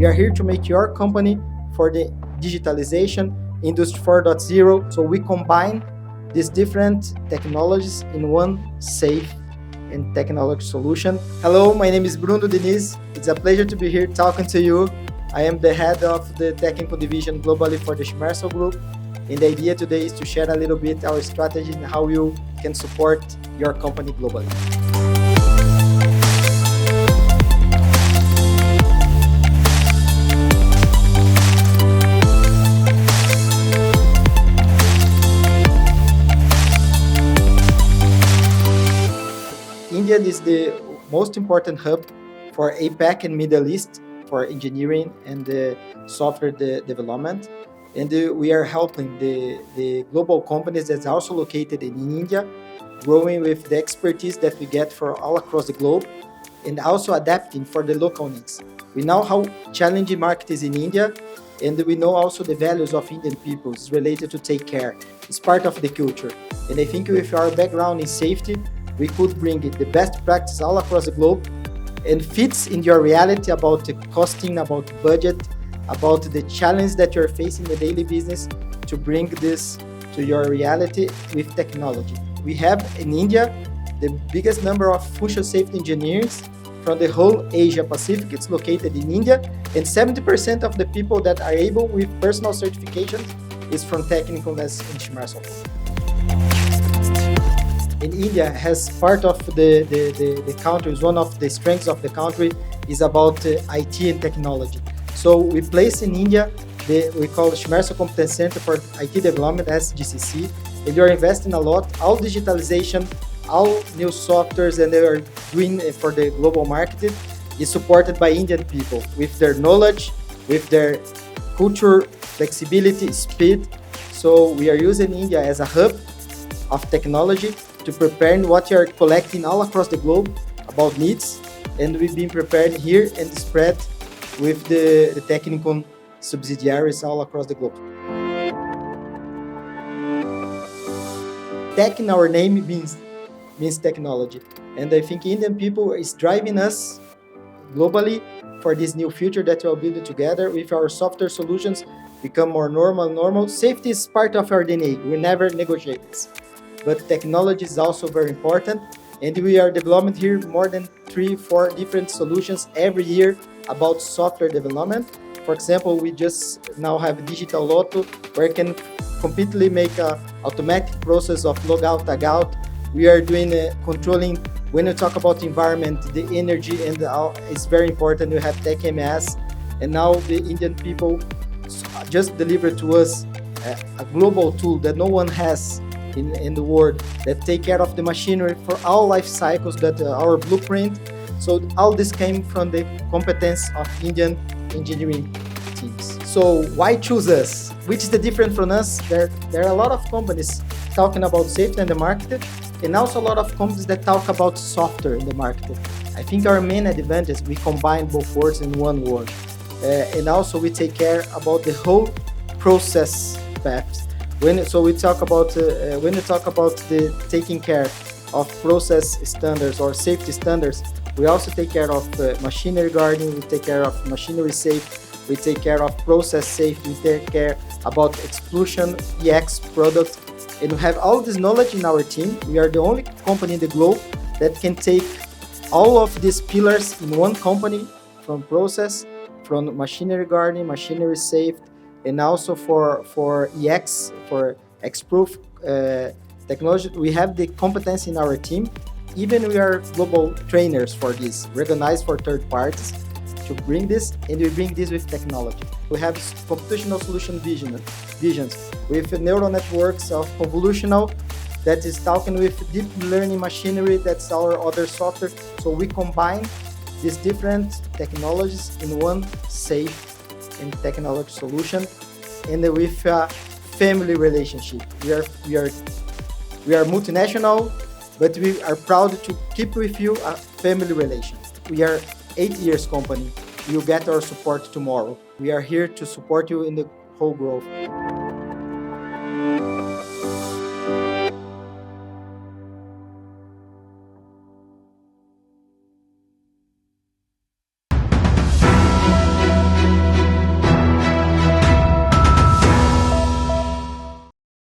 We are here to make your company for the digitalization, Industry 4.0. So we combine these different technologies in one safe and technology solution. Hello, my name is Bruno Diniz. It's a pleasure to be here talking to you. I am the head of the Tec.nicum division globally for the Schmersal Group. And the idea today is to share a little bit our strategy and how you can support your company globally. India is the most important hub for APAC and Middle East for engineering and software development. And we are helping the global companies that's also located in India, growing with the expertise that we get for all across the globe, and also adapting for the local needs. We know how challenging market is in India, and we know also the values of Indian people is related to take care. It's part of the culture. And I think with our background in safety, we could bring the best practice all across the globe and fits in your reality about the costing, about budget, about the challenge that you're facing in the daily business to bring this to your reality with technology. We have in India the biggest number of functional safety engineers from the whole Asia Pacific. It's located in India, and 70% of the people that are able with personal certifications is from Tec.nicum as in Schmersal. In India, has part of the country, one of the strengths of the country is about IT and technology. So we place in India, we call Schmersal Competence Center for IT Development, SGCC, and they are investing a lot. All digitalization, all new softwares, and they are doing for the global market is supported by Indian people with their knowledge, with their culture, flexibility, speed. So we are using India as a hub of technology to prepare what you are collecting all across the globe about needs, and we've been prepared here and spread with the Tec.nicum subsidiaries all across the globe. Tech in our name means technology, and I think Indian people is driving us globally for this new future that we're building together with our software solutions become more normal. Safety is part of our DNA. We never negotiate this. But technology is also very important, and we are developing here more than 3-4 different solutions every year about software development. For example, we just now have digital lotto where you can completely make an automatic process of Lockout, Tagout. We are doing controlling, when you talk about environment, the energy, and it's very important. We have TechMS, and now the Indian people just delivered to us a global tool that no one has in the world that take care of the machinery for all life cycles that our blueprint. So all this came from the competence of Indian engineering teams. So why choose us? Which is the difference from us? There are a lot of companies talking about safety in the market, and also a lot of companies that talk about software in the market. I think our main advantage, we combine both words in one word. And also we take care about the whole process paths. When you talk about the taking care of process standards or safety standards, we also take care of machinery guarding, we take care of machinery safety, we take care of process safety, we take care about explosion, EX products, and we have all this knowledge in our team. We are the only company in the globe that can take all of these pillars in one company, from process, from machinery guarding, machinery safety, and also for EX, for X-proof technology. We have the competence in our team. Even we are global trainers for this, recognized for third parties to bring this, and we bring this with technology. We have computational solution visions with neural networks of convolutional that is talking with deep learning machinery, that's our other software. So we combine these different technologies in one safe and technology solution, and with a family relationship. We are multinational, but we are proud to keep with you a family relation. We are 8 years company. You'll get our support tomorrow. We are here to support you in the whole growth.